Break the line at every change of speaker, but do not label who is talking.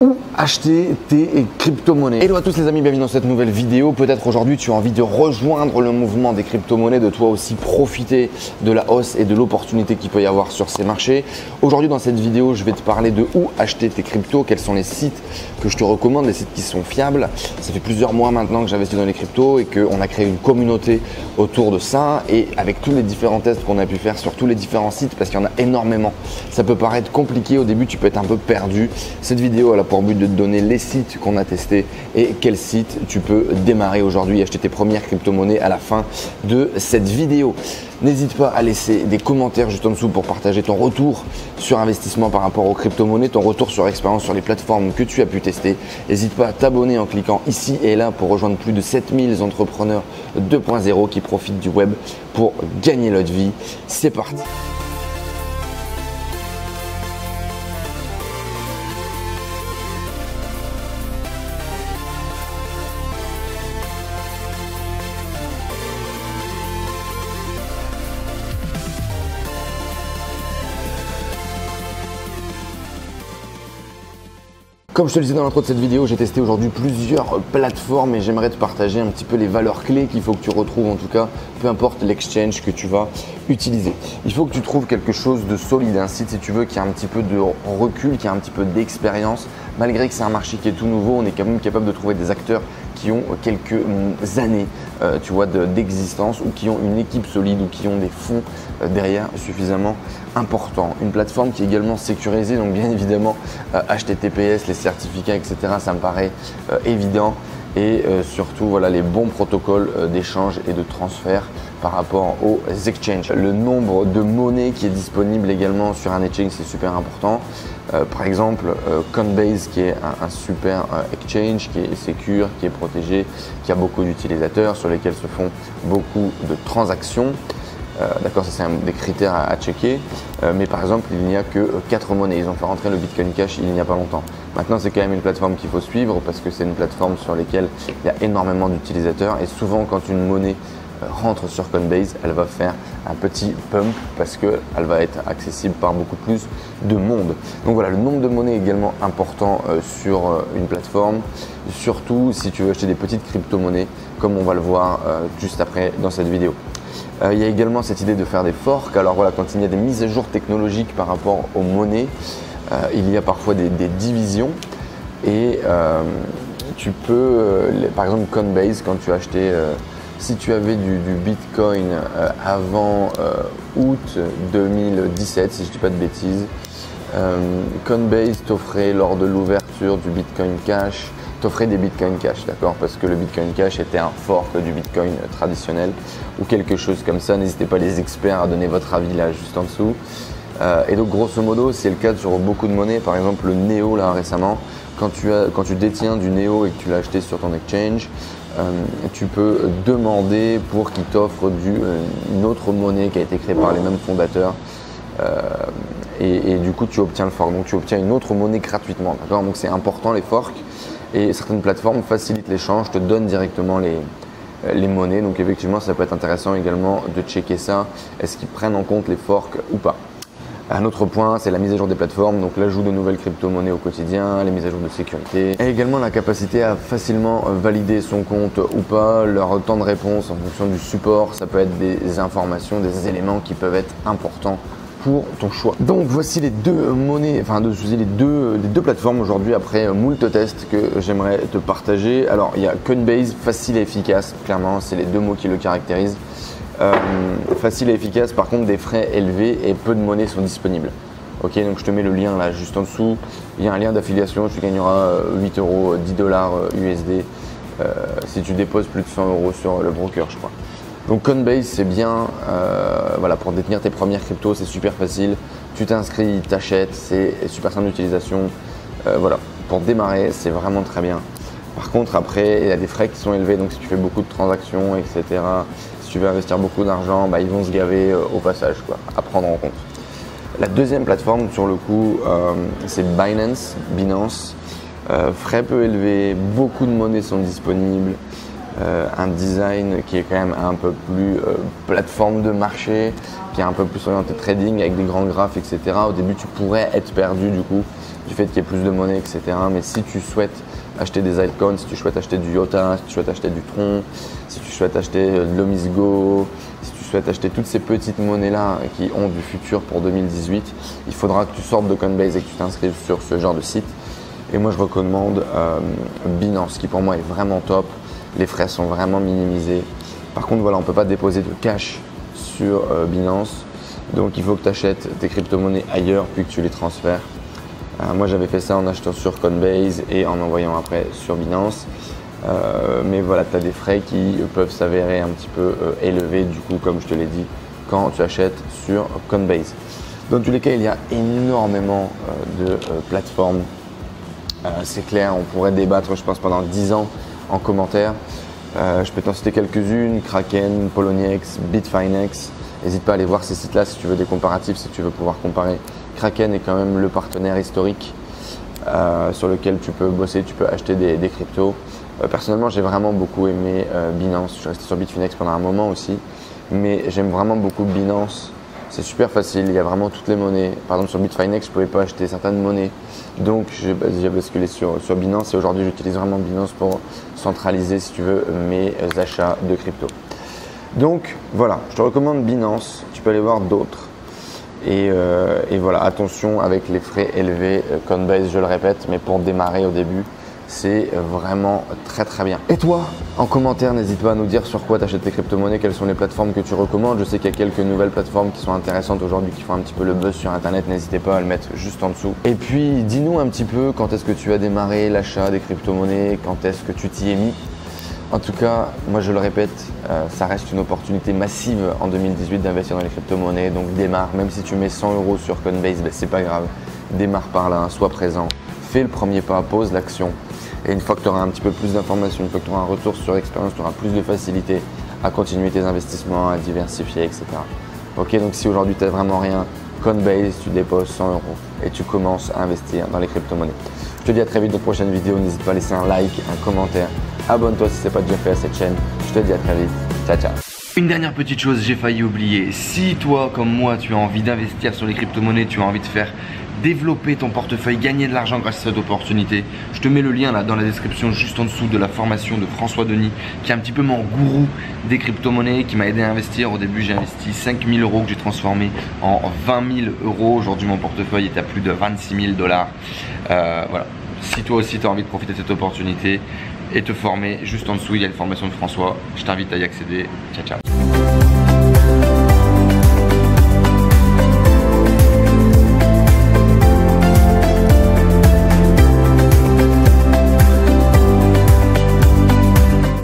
Où acheter tes crypto-monnaies. Hello à tous les amis, bienvenue dans cette nouvelle vidéo. Peut-être aujourd'hui tu as envie de rejoindre le mouvement des crypto-monnaies, de toi aussi profiter de la hausse et de l'opportunité qu'il peut y avoir sur ces marchés. Aujourd'hui dans cette vidéo, je vais te parler de où acheter tes cryptos, quels sont les sites que je te recommande, les sites qui sont fiables. Ça fait plusieurs mois maintenant que j'investis dans les cryptos et qu'on a créé une communauté autour de ça, et avec tous les différents tests qu'on a pu faire sur tous les différents sites, parce qu'il y en a énormément. Ça peut paraître compliqué au début, tu peux être un peu perdu. Cette vidéo elle a pour but de te donner les sites qu'on a testés et quels sites tu peux démarrer aujourd'hui et acheter tes premières crypto-monnaies à la fin de cette vidéo. N'hésite pas à laisser des commentaires juste en dessous pour partager ton retour sur investissement par rapport aux crypto-monnaies, ton retour sur expérience sur les plateformes que tu as pu tester. N'hésite pas à t'abonner en cliquant ici et là pour rejoindre plus de 7000 entrepreneurs 2.0 qui profitent du web pour gagner leur vie. C'est parti! Comme je te le disais dans l'intro de cette vidéo, j'ai testé aujourd'hui plusieurs plateformes et j'aimerais te partager un petit peu les valeurs clés qu'il faut que tu retrouves, en tout cas, peu importe l'exchange que tu vas utiliser. Il faut que tu trouves quelque chose de solide, un site si tu veux qui a un petit peu de recul, qui a un petit peu d'expérience. Malgré que c'est un marché qui est tout nouveau, on est quand même capable de trouver des acteurs qui ont quelques années tu vois, d'existence, ou qui ont une équipe solide, ou qui ont des fonds derrière suffisamment importants. Une plateforme qui est également sécurisée, donc bien évidemment HTTPS, les certificats, etc. Ça me paraît évident, et surtout voilà, les bons protocoles d'échange et de transfert par rapport aux exchanges. Le nombre de monnaies qui est disponible également sur un exchange, c'est super important. Par exemple, Coinbase qui est un super exchange, qui est secure, qui est protégé, qui a beaucoup d'utilisateurs, sur lesquels se font beaucoup de transactions. D'accord, ça c'est des critères à checker. Mais par exemple, il n'y a que 4 monnaies. Ils ont fait rentrer le Bitcoin Cash il n'y a pas longtemps. Maintenant, c'est quand même une plateforme qu'il faut suivre parce que c'est une plateforme sur laquelle il y a énormément d'utilisateurs. Et souvent, quand une monnaie rentre sur Coinbase, elle va faire un petit pump parce qu'elle va être accessible par beaucoup plus de monde. Donc voilà, le nombre de monnaies est également important sur une plateforme, surtout si tu veux acheter des petites crypto-monnaies, comme on va le voir juste après dans cette vidéo. Il y a également cette idée de faire des forks. Alors voilà, quand il y a des mises à jour technologiques par rapport aux monnaies, il y a parfois des divisions, et tu peux, par exemple Coinbase, quand tu as acheté si tu avais du Bitcoin avant août 2017, si je ne dis pas de bêtises, Coinbase t'offrait lors de l'ouverture du Bitcoin Cash, t'offrait des Bitcoin Cash, d'accord, parce que le Bitcoin Cash était un fork du Bitcoin traditionnel ou quelque chose comme ça. N'hésitez pas les experts à donner votre avis là juste en dessous. Et donc grosso modo, c'est le cas sur beaucoup de monnaies. Par exemple le NEO là récemment, quand tu détiens du NEO et que tu l'as acheté sur ton exchange, tu peux demander pour qu'il t'offre une autre monnaie qui a été créée par les mêmes fondateurs, et du coup tu obtiens le fork, donc tu obtiens une autre monnaie gratuitement, d'accord. Donc c'est important les forks, et certaines plateformes facilitent l'échange, te donnent directement les monnaies, donc effectivement ça peut être intéressant également de checker ça, est-ce qu'ils prennent en compte les forks ou pas. Un autre point, c'est la mise à jour des plateformes, donc l'ajout de nouvelles crypto-monnaies au quotidien, les mises à jour de sécurité, et également la capacité à facilement valider son compte ou pas, leur temps de réponse en fonction du support. Ça peut être des informations, des éléments qui peuvent être importants pour ton choix. Donc voici les deux monnaies, enfin les deux plateformes aujourd'hui après moult tests que j'aimerais te partager. Alors il y a Coinbase, facile et efficace, clairement c'est les deux mots qui le caractérisent. Facile et efficace, par contre des frais élevés et peu de monnaies sont disponibles. Ok, donc je te mets le lien là juste en dessous. Il y a un lien d'affiliation, tu gagneras 8 euros, 10 dollars USD si tu déposes plus de 100 euros sur le broker, je crois. Donc Coinbase c'est bien, voilà, pour détenir tes premières cryptos, c'est super facile. Tu t'inscris, t'achètes, c'est super simple d'utilisation. Voilà, pour démarrer c'est vraiment très bien. Par contre après il y a des frais qui sont élevés, donc si tu fais beaucoup de transactions, etc. Si tu veux investir beaucoup d'argent, ils vont se gaver au passage, quoi, à prendre en compte. La deuxième plateforme sur le coup, c'est Binance. Frais peu élevés, beaucoup de monnaies sont disponibles, un design qui est quand même un peu plus plateforme de marché, qui est un peu plus orienté trading avec des grands graphes, etc. Au début, tu pourrais être perdu du coup du fait qu'il y ait plus de monnaie, etc. Mais si tu souhaites acheter des altcoins, si tu souhaites acheter du IOTA, si tu souhaites acheter du Tron, si tu souhaites acheter de l'Omisgo, si tu souhaites acheter toutes ces petites monnaies-là qui ont du futur pour 2018, il faudra que tu sortes de Coinbase et que tu t'inscrives sur ce genre de site. Et moi, je recommande Binance, qui pour moi est vraiment top. Les frais sont vraiment minimisés. Par contre, voilà, on ne peut pas déposer de cash sur Binance. Donc, il faut que tu achètes tes crypto-monnaies ailleurs puis que tu les transfères. Moi, j'avais fait ça en achetant sur Coinbase et en envoyant après sur Binance. Mais voilà, tu as des frais qui peuvent s'avérer un petit peu élevés, du coup, comme je te l'ai dit, quand tu achètes sur Coinbase. Dans tous les cas, il y a énormément de plateformes. C'est clair, on pourrait débattre, je pense, pendant 10 ans en commentaire. Je peux t'en citer quelques-unes, Kraken, Poloniex, Bitfinex. N'hésite pas à aller voir ces sites-là si tu veux des comparatifs, si tu veux pouvoir comparer. Kraken est quand même le partenaire historique sur lequel tu peux bosser, tu peux acheter des cryptos. Personnellement, j'ai vraiment beaucoup aimé Binance. Je suis resté sur Bitfinex pendant un moment aussi, mais j'aime vraiment beaucoup Binance. C'est super facile, il y a vraiment toutes les monnaies. Par exemple, sur Bitfinex, je ne pouvais pas acheter certaines monnaies. Donc, j'ai basculé sur Binance et aujourd'hui, j'utilise vraiment Binance pour centraliser, si tu veux, mes achats de crypto. Donc, voilà, je te recommande Binance. Tu peux aller voir d'autres. Et voilà, attention avec les frais élevés. Coinbase, je le répète, mais pour démarrer au début, c'est vraiment très très bien. Et toi, en commentaire, n'hésite pas à nous dire sur quoi tu achètes tes crypto-monnaies, quelles sont les plateformes que tu recommandes. Je sais qu'il y a quelques nouvelles plateformes qui sont intéressantes aujourd'hui, qui font un petit peu le buzz sur internet. N'hésitez pas à le mettre juste en dessous. Et puis, dis-nous un petit peu quand est-ce que tu as démarré l'achat des crypto-monnaies, quand est-ce que tu t'y es mis. En tout cas, moi je le répète, ça reste une opportunité massive en 2018 d'investir dans les crypto-monnaies. Donc démarre, même si tu mets 100 € sur Coinbase, ben, c'est pas grave. Démarre par là, sois présent, fais le premier pas, pose l'action. Et une fois que tu auras un petit peu plus d'informations, une fois que tu auras un retour sur expérience, tu auras plus de facilité à continuer tes investissements, à diversifier, etc. Ok, donc si aujourd'hui tu n'as vraiment rien, Coinbase, tu déposes 100 € et tu commences à investir dans les crypto-monnaies. Je te dis à très vite dans de prochaines vidéos. N'hésite pas à laisser un like, un commentaire. Abonne-toi si ce n'est pas déjà fait à cette chaîne. Je te dis à très vite. Ciao, ciao.
Une dernière petite chose, j'ai failli oublier. Si toi, comme moi, tu as envie d'investir sur les crypto-monnaies, tu as envie de faire développer ton portefeuille, gagner de l'argent grâce à cette opportunité, je te mets le lien là dans la description juste en dessous de la formation de François Denis, qui est un petit peu mon gourou des crypto-monnaies, qui m'a aidé à investir. Au début, j'ai investi 5 000 € que j'ai transformé en 20 000 €. Aujourd'hui, mon portefeuille est à plus de 26 000 $. Voilà. Si toi aussi tu as envie de profiter de cette opportunité et te former, juste en dessous il y a une formation de François. Je t'invite à y accéder. Ciao, ciao.